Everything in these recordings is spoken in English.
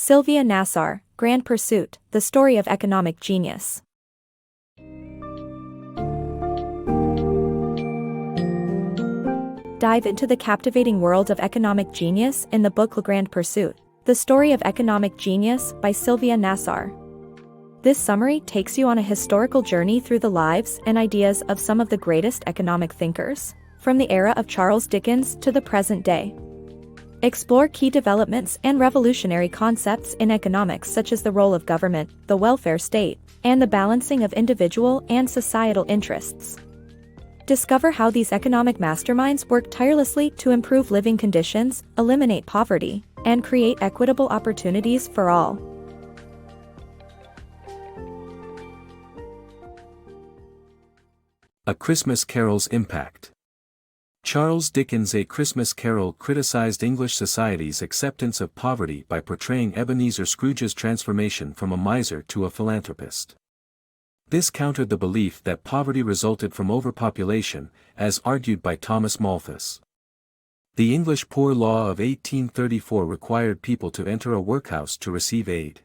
Sylvia Nasar, Grand Pursuit, The Story of Economic Genius. Dive into the captivating world of economic genius in the book Le Grand Pursuit, The Story of Economic Genius by Sylvia Nasar. This summary takes you on a historical journey through the lives and ideas of some of the greatest economic thinkers, from the era of Charles Dickens to the present day. Explore key developments and revolutionary concepts in economics such as the role of government, the welfare state, and the balancing of individual and societal interests. Discover how these economic masterminds work tirelessly to improve living conditions, eliminate poverty, and create equitable opportunities for all. A Christmas Carol's Impact. Charles Dickens' A Christmas Carol criticized English society's acceptance of poverty by portraying Ebenezer Scrooge's transformation from a miser to a philanthropist. This countered the belief that poverty resulted from overpopulation, as argued by Thomas Malthus. The English Poor Law of 1834 required people to enter a workhouse to receive aid.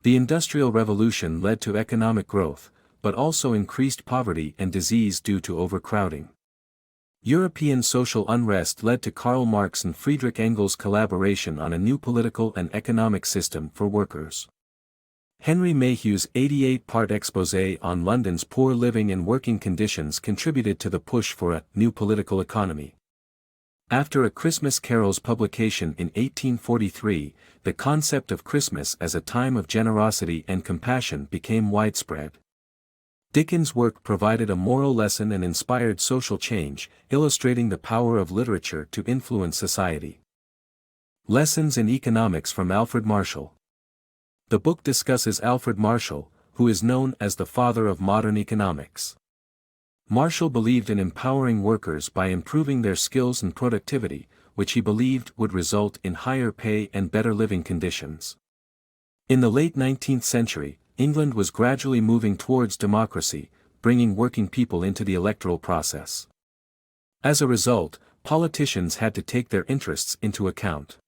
The Industrial Revolution led to economic growth, but also increased poverty and disease due to overcrowding. European social unrest led to Karl Marx and Friedrich Engels' collaboration on a new political and economic system for workers. Henry Mayhew's 88-part exposé on London's poor living and working conditions contributed to the push for a new political economy. After A Christmas Carol's publication in 1843, the concept of Christmas as a time of generosity and compassion became widespread. Dickens' work provided a moral lesson and inspired social change, illustrating the power of literature to influence society. Lessons in Economics from Alfred Marshall. The book discusses Alfred Marshall, who is known as the father of modern economics. Marshall believed in empowering workers by improving their skills and productivity, which he believed would result in higher pay and better living conditions. In the late 19th century, England was gradually moving towards democracy, bringing working people into the electoral process. As a result, politicians had to take their interests into account.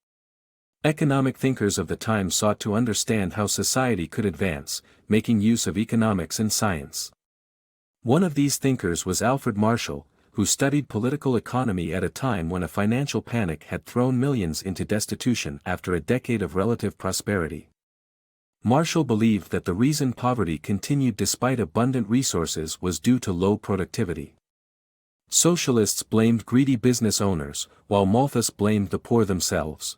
Economic thinkers of the time sought to understand how society could advance, making use of economics and science. One of these thinkers was Alfred Marshall, who studied political economy at a time when a financial panic had thrown millions into destitution after a decade of relative prosperity. Marshall believed that the reason poverty continued despite abundant resources was due to low productivity. Socialists blamed greedy business owners, while Malthus blamed the poor themselves.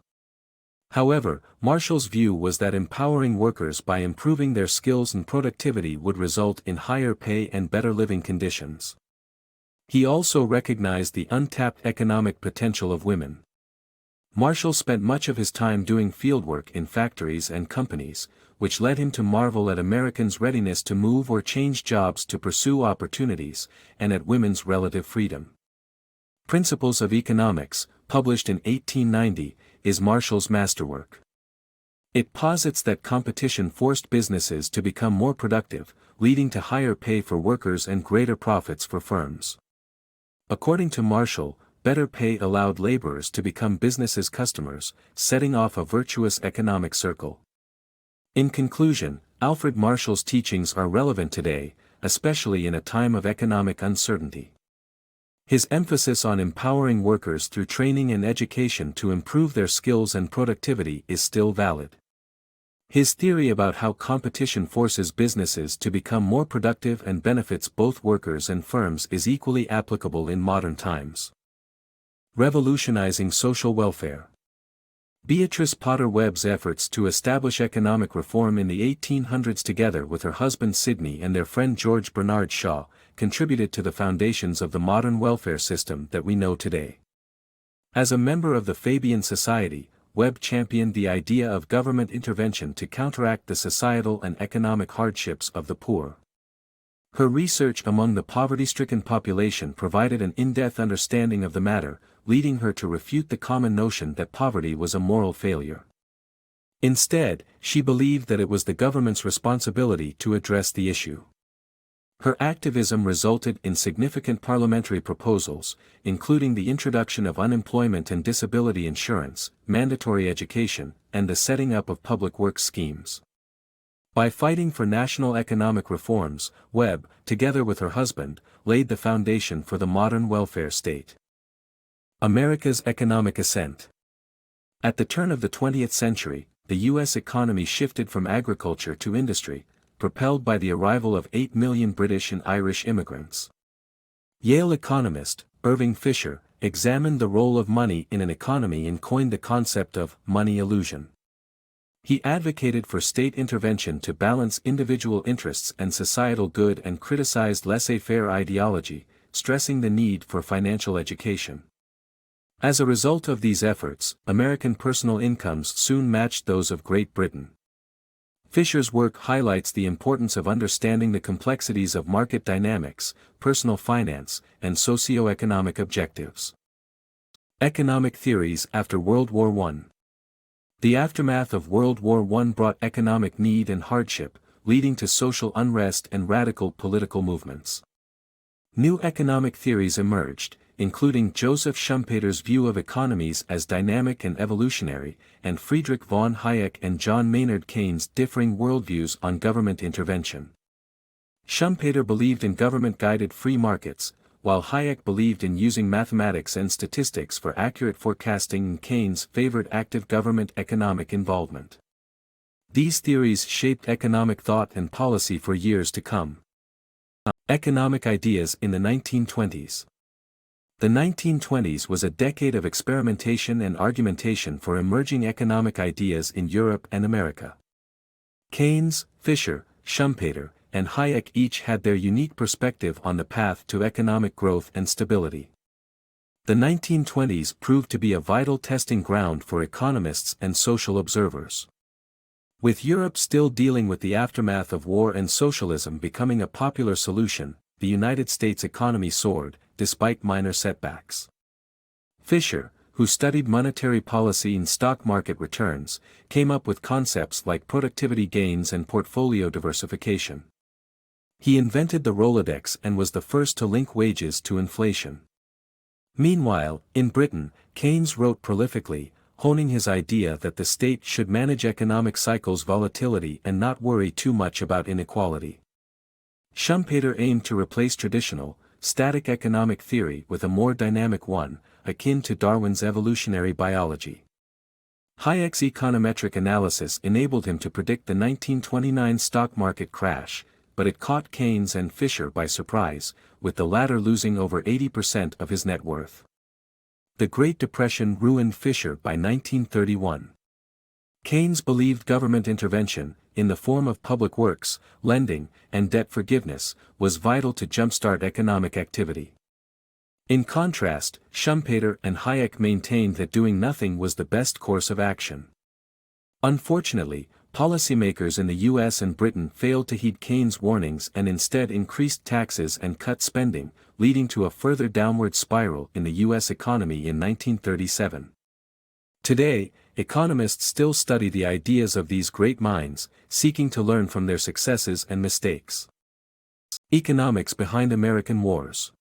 However, Marshall's view was that empowering workers by improving their skills and productivity would result in higher pay and better living conditions. He also recognized the untapped economic potential of women. Marshall spent much of his time doing fieldwork in factories and companies, which led him to marvel at Americans' readiness to move or change jobs to pursue opportunities, and at women's relative freedom. Principles of Economics, published in 1890, is Marshall's masterwork. It posits that competition forced businesses to become more productive, leading to higher pay for workers and greater profits for firms. According to Marshall, better pay allowed laborers to become businesses' customers, setting off a virtuous economic circle. In conclusion, Alfred Marshall's teachings are relevant today, especially in a time of economic uncertainty. His emphasis on empowering workers through training and education to improve their skills and productivity is still valid. His theory about how competition forces businesses to become more productive and benefits both workers and firms is equally applicable in modern times. Revolutionizing social welfare. Beatrice Potter Webb's efforts to establish economic reform in the 1800s together with her husband Sidney and their friend George Bernard Shaw, contributed to the foundations of the modern welfare system that we know today. As a member of the Fabian Society, Webb championed the idea of government intervention to counteract the societal and economic hardships of the poor. Her research among the poverty-stricken population provided an in-depth understanding of the matter, leading her to refute the common notion that poverty was a moral failure. Instead, she believed that it was the government's responsibility to address the issue. Her activism resulted in significant parliamentary proposals, including the introduction of unemployment and disability insurance, mandatory education, and the setting up of public works schemes. By fighting for national economic reforms, Webb, together with her husband, laid the foundation for the modern welfare state. America's economic ascent. At the turn of the 20th century, the U.S. economy shifted from agriculture to industry, propelled by the arrival of 8 million British and Irish immigrants. Yale economist, Irving Fisher, examined the role of money in an economy and coined the concept of money illusion. He advocated for state intervention to balance individual interests and societal good and criticized laissez-faire ideology, stressing the need for financial education. As a result of these efforts, American personal incomes soon matched those of Great Britain. Fisher's work highlights the importance of understanding the complexities of market dynamics, personal finance, and socio-economic objectives. Economic theories after World War I. The aftermath of World War I brought economic need and hardship, leading to social unrest and radical political movements. New economic theories emerged, including Joseph Schumpeter's view of economies as dynamic and evolutionary, and Friedrich von Hayek and John Maynard Keynes' differing worldviews on government intervention. Schumpeter believed in government-guided free markets, while Hayek believed in using mathematics and statistics for accurate forecasting, and Keynes favored active government economic involvement. These theories shaped economic thought and policy for years to come. Economic ideas in the 1920s. The 1920s was a decade of experimentation and argumentation for emerging economic ideas in Europe and America. Keynes, Fisher, Schumpeter, and Hayek each had their unique perspective on the path to economic growth and stability. The 1920s proved to be a vital testing ground for economists and social observers. With Europe still dealing with the aftermath of war and socialism becoming a popular solution, the United States economy soared, despite minor setbacks. Fisher, who studied monetary policy and stock market returns, came up with concepts like productivity gains and portfolio diversification. He invented the Rolodex and was the first to link wages to inflation. Meanwhile, in Britain, Keynes wrote prolifically, honing his idea that the state should manage economic cycles' volatility and not worry too much about inequality. Schumpeter aimed to replace traditional, static economic theory with a more dynamic one, akin to Darwin's evolutionary biology. Hayek's econometric analysis enabled him to predict the 1929 stock market crash, but it caught Keynes and Fisher by surprise, with the latter losing over 80% of his net worth. The Great Depression ruined Fisher by 1931. Keynes believed government intervention, in the form of public works, lending, and debt forgiveness, was vital to jumpstart economic activity. In contrast, Schumpeter and Hayek maintained that doing nothing was the best course of action. Unfortunately, policymakers in the US and Britain failed to heed Keynes' warnings and instead increased taxes and cut spending, leading to a further downward spiral in the US economy in 1937. Today, economists still study the ideas of these great minds, seeking to learn from their successes and mistakes. Economics behind American wars.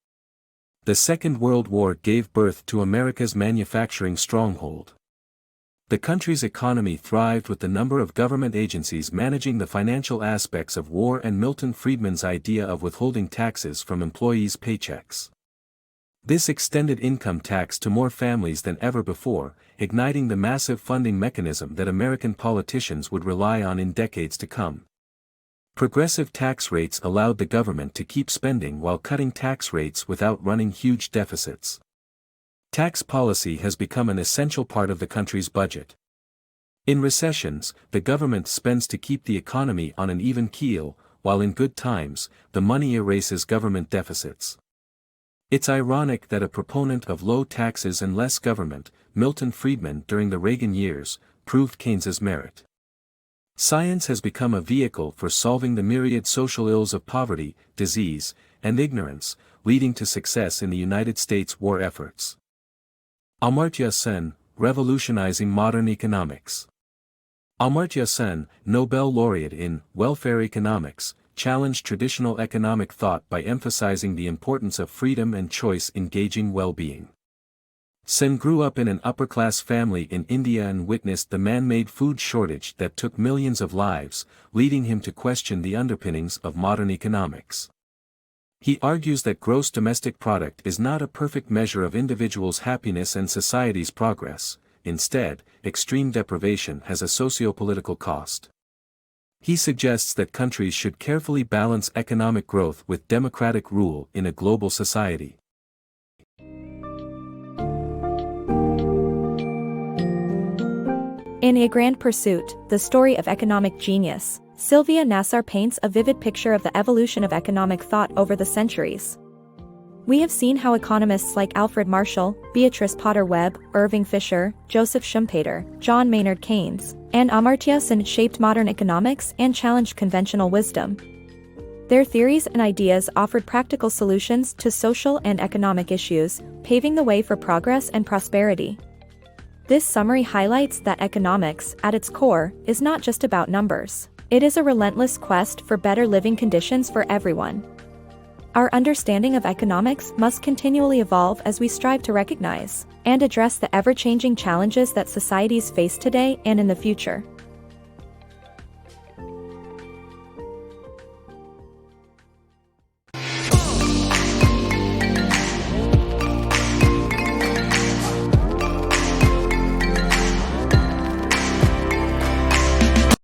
The Second World War gave birth to America's manufacturing stronghold. The country's economy thrived with the number of government agencies managing the financial aspects of war and Milton Friedman's idea of withholding taxes from employees' paychecks. This extended income tax to more families than ever before, igniting the massive funding mechanism that American politicians would rely on in decades to come. Progressive tax rates allowed the government to keep spending while cutting tax rates without running huge deficits. Tax policy has become an essential part of the country's budget. In recessions, the government spends to keep the economy on an even keel, while in good times, the money erases government deficits. It's ironic that a proponent of low taxes and less government, Milton Friedman during the Reagan years, proved Keynes's merit. Science has become a vehicle for solving the myriad social ills of poverty, disease, and ignorance, leading to success in the United States war efforts. Amartya Sen, Revolutionizing Modern Economics. Amartya Sen, Nobel laureate in welfare economics, challenged traditional economic thought by emphasizing the importance of freedom and choice in gauging well-being. Sen grew up in an upper-class family in India and witnessed the man-made food shortage that took millions of lives, leading him to question the underpinnings of modern economics. He argues that gross domestic product is not a perfect measure of individuals' happiness and society's progress. Instead, extreme deprivation has a socio-political cost. He suggests that countries should carefully balance economic growth with democratic rule in a global society. In A Grand Pursuit, the story of economic genius, Sylvia Nasar paints a vivid picture of the evolution of economic thought over the centuries. We have seen how economists like Alfred Marshall, Beatrice Potter Webb, Irving Fisher, Joseph Schumpeter, John Maynard Keynes, and Amartya Sen shaped modern economics and challenged conventional wisdom. Their theories and ideas offered practical solutions to social and economic issues, paving the way for progress and prosperity. This summary highlights that economics, at its core, is not just about numbers. It is a relentless quest for better living conditions for everyone. Our understanding of economics must continually evolve as we strive to recognize and address the ever-changing challenges that societies face today and in the future.